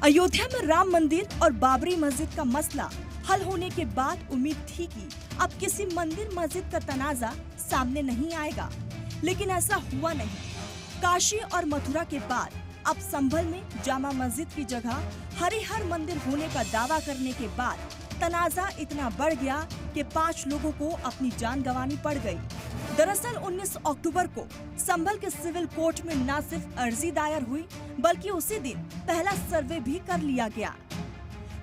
अयोध्या में राम मंदिर और बाबरी मस्जिद का मसला हल होने के बाद उम्मीद थी कि अब किसी मंदिर मस्जिद का तनाजा सामने नहीं आएगा, लेकिन ऐसा हुआ नहीं। काशी और मथुरा के बाद अब संभल में जामा मस्जिद की जगह हरिहर मंदिर होने का दावा करने के बाद तनाजा इतना बढ़ गया कि 5 लोगों को अपनी जान गंवानी पड़ गई। दरअसल 19 अक्टूबर को संभल के सिविल कोर्ट में न सिर्फ अर्जी दायर हुई, बल्कि उसी दिन पहला सर्वे भी कर लिया गया।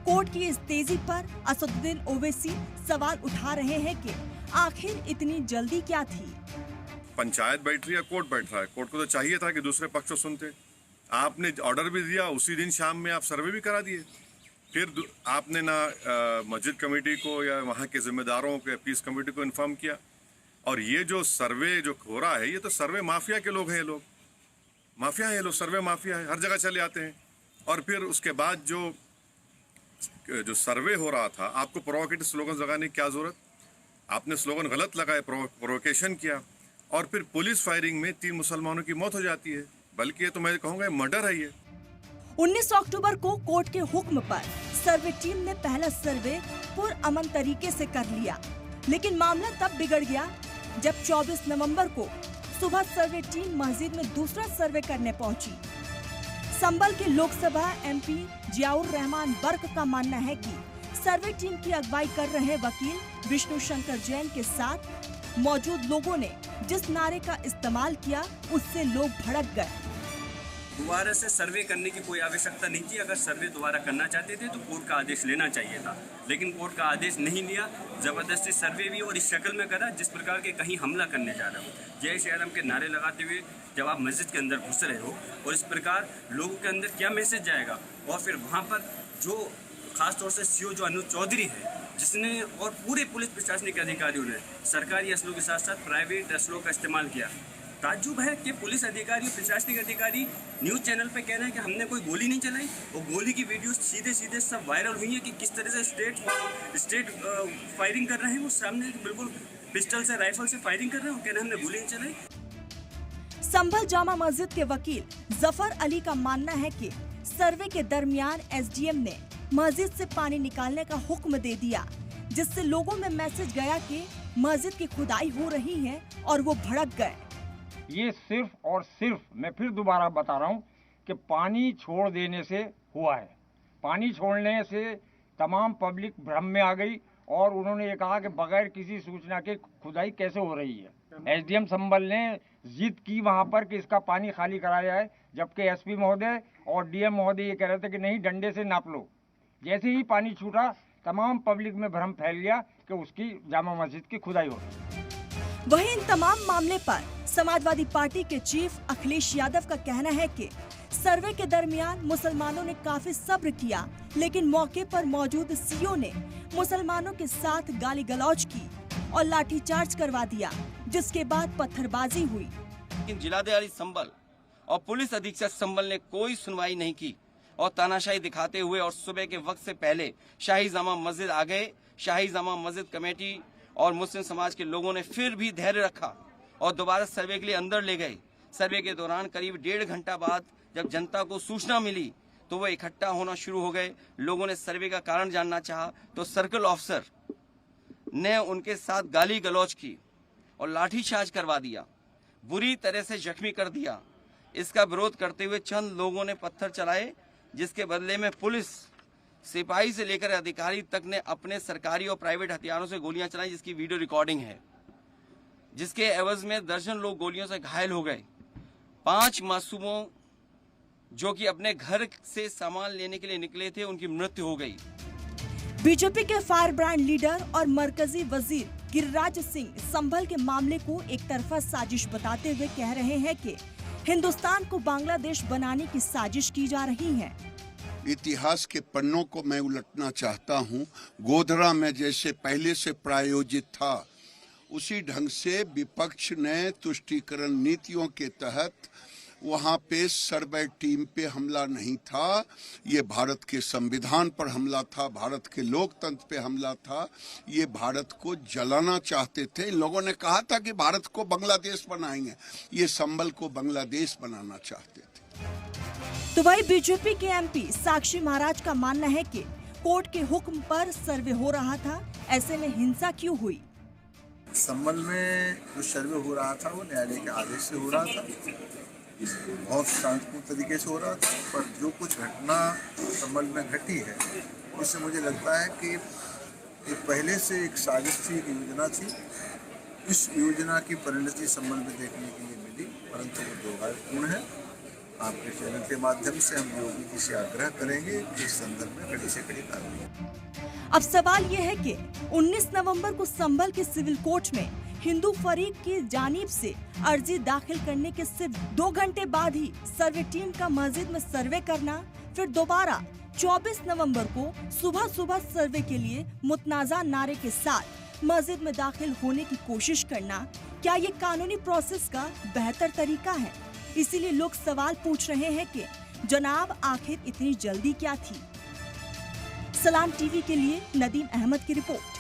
कोर्ट की इस तेजी पर असदुद्दीन ओवैसी सवाल उठा रहे हैं कि आखिर इतनी जल्दी क्या थी। पंचायत बैठ रही है, कोर्ट बैठ रहा है। कोर्ट को तो चाहिए था कि दूसरे पक्ष को सुनते। आपने ऑर्डर भी दिया, उसी दिन शाम में आप सर्वे भी करा दिए। फिर आपने ना मस्जिद कमेटी को या वहाँ के जिम्मेदारों के पीस कमेटी को इन्फॉर्म किया। और ये जो सर्वे जो हो रहा है, ये तो सर्वे माफिया के लोग हैं। ये लोग माफिया है, ये लोग सर्वे माफिया है, हर जगह चले आते हैं। और फिर उसके बाद जो सर्वे हो रहा था, आपको प्रोवोकेटिव स्लोगन लगाने की क्या जरूरत? आपने स्लोगन गलत लगाए, प्रोवोकेशन किया, और फिर पुलिस फायरिंग में 3 मुसलमानों की मौत हो जाती है। बल्कि ये तो मैं कहूँगा मर्डर है ये। 19 अक्टूबर को कोर्ट के हुक्म पर सर्वे टीम ने पहला सर्वे पुरअमन तरीके से कर लिया, लेकिन मामला तब बिगड़ गया जब 24 नवंबर को सुबह सर्वे टीम मस्जिद में दूसरा सर्वे करने पहुंची। संभल के लोकसभा एमपी जियाउर रहमान बर्क का मानना है कि सर्वे टीम की अगुवाई कर रहे वकील विष्णु शंकर जैन के साथ मौजूद लोगों ने जिस नारे का इस्तेमाल किया, उससे लोग भड़क गए। दोबारा से सर्वे करने की कोई आवश्यकता नहीं थी। अगर सर्वे दोबारा करना चाहते थे तो कोर्ट का आदेश लेना चाहिए था, लेकिन कोर्ट का आदेश नहीं लिया। जबरदस्ती सर्वे भी और इस शक्ल में करा जिस प्रकार के कहीं हमला करने जा रहे हो। जय श्री राम के नारे लगाते हुए जब आप मस्जिद के अंदर घुस रहे हो, और इस प्रकार लोगों के अंदर क्या मैसेज जाएगा। और फिर वहाँ पर जो खासतौर से सीओ जो अनुज चौधरी है, जिसने और पूरे पुलिस प्रशासनिक अधिकारियों ने सरकारी असलों के साथ साथ प्राइवेट असलों का इस्तेमाल किया। ताज्जुब है कि पुलिस अधिकारी, प्रशासनिक अधिकारी न्यूज़ चैनल पे कह रहे हैं कि हमने कोई गोली नहीं चलाई। और गोली की वीडियो सीधे सब वायरल हुई है कि किस तरह से स्टेट फायरिंग कर रहे हैं। वो सामने बिल्कुल पिस्टल से, राइफल से फायरिंग कर रहे हैं, वो कह रहे हैं हमने गोली नहीं चलाई। संभल जामा मस्जिद के वकील जफर अली का मानना है कि सर्वे के दरमियान एसडीएम ने मस्जिद से पानी निकालने का हुक्म दे दिया, जिससे लोगों में मैसेज गया कि मस्जिद की खुदाई हो रही है, और वो भड़क गए। ये सिर्फ और सिर्फ, मैं फिर दोबारा बता रहा हूँ कि पानी छोड़ देने से हुआ है। पानी छोड़ने से तमाम पब्लिक भ्रम में आ गई, और उन्होंने ये कहा कि बगैर किसी सूचना के खुदाई कैसे हो रही है। एसडीएम संभल ने जिद की वहाँ पर कि इसका पानी खाली कराया है, जबकि एसपी महोदय और डीएम महोदय ये कह रहे थे कि नहीं, डंडे से नाप लो। जैसे ही पानी छूटा, तमाम पब्लिक में भ्रम फैल गया कि उसकी जामा मस्जिद की खुदाई हो रही है। वहीं इन तमाम मामले पर समाजवादी पार्टी के चीफ अखिलेश यादव का कहना है कि सर्वे के दरमियान मुसलमानों ने काफी सब्र किया, लेकिन मौके पर मौजूद सीओ ने मुसलमानों के साथ गाली गलौज की और लाठीचार्ज करवा दिया, जिसके बाद पत्थरबाजी हुई। लेकिन जिलाधिकारी संभल और पुलिस अधीक्षक संभल ने कोई सुनवाई नहीं की और तानाशाही दिखाते हुए और सुबह के वक्त से पहले शाही जामा मस्जिद आ गए। शाही जामा मस्जिद कमेटी और मुस्लिम समाज के लोगों ने फिर भी धैर्य रखा और दोबारा सर्वे के लिए अंदर ले गए। सर्वे के दौरान करीब 1.5 घंटा बाद जब जनता को सूचना मिली तो वो इकट्ठा होना शुरू हो गए। लोगों ने सर्वे का कारण जानना चाहा तो सर्कल ऑफिसर ने उनके साथ गाली गलौज की और लाठीचार्ज करवा दिया, बुरी तरह से जख्मी कर दिया। इसका विरोध करते हुए चंद लोगों ने पत्थर चलाए, जिसके बदले में पुलिस सिपाही से लेकर अधिकारी तक ने अपने सरकारी और प्राइवेट हथियारों से गोलियां चलाई, जिसकी वीडियो रिकॉर्डिंग है। जिसके एवज में दर्जन लोग गोलियों से घायल हो गए। 5 मासूमों जो कि अपने घर से सामान लेने के लिए निकले थे, उनकी मृत्यु हो गई। बीजेपी के फायर ब्रांड लीडर और मरकजी वजीर गिरिराज सिंह संभल के मामले को एक तरफा साजिश बताते हुए कह रहे हैं कि हिंदुस्तान को बांग्लादेश बनाने की साजिश की जा रही है। इतिहास के पन्नों को मैं उलटना चाहता हूं। गोधरा में जैसे पहले से प्रायोजित था, उसी ढंग से विपक्ष ने तुष्टीकरण नीतियों के तहत वहां पे सर्वे टीम पे हमला नहीं था, ये भारत के संविधान पर हमला था, भारत के लोकतंत्र पे हमला था। ये भारत को जलाना चाहते थे। इन लोगों ने कहा था कि भारत को बांग्लादेश बनाएंगे, ये संभल को बांग्लादेश बनाना चाहते थे। तो वही बीजेपी के एमपी साक्षी महाराज का मानना है कि कोर्ट के हुक्म पर सर्वे हो रहा था, ऐसे में हिंसा क्यों हुई? संबल में जो सर्वे हो रहा था वो न्यायालय के आदेश से हो रहा था, बहुत शांतिपूर्ण तरीके से हो रहा था। पर जो कुछ घटना संबल में घटी है उससे मुझे लगता है कि ये पहले से एक साजिश थी, एक योजना थी। इस योजना की परिणति संबल में देखने के लिए मिली, परंतु वो दुर्भाग्यपूर्ण है। आपके चैनल के माध्यम से हम योगी जी से आग्रह करेंगे कि इस संदर्भ में कड़ी से कड़ी कार्रवाई। अब सवाल यह है कि 19 नवंबर को संभल के सिविल कोर्ट में हिंदू फरीक की जानिब से अर्जी दाखिल करने के सिर्फ 2 घंटे बाद ही सर्वे टीम का मस्जिद में सर्वे करना, फिर दोबारा 24 नवंबर को सुबह सुबह सर्वे के लिए मुतनाज़ा नारे के साथ मस्जिद में दाखिल होने की कोशिश करना, क्या ये कानूनी प्रोसेस का बेहतर तरीका है? इसीलिए लोग सवाल पूछ रहे हैं कि जनाब आखिर इतनी जल्दी क्या थी? सलाम टीवी के लिए नदीम अहमद की रिपोर्ट।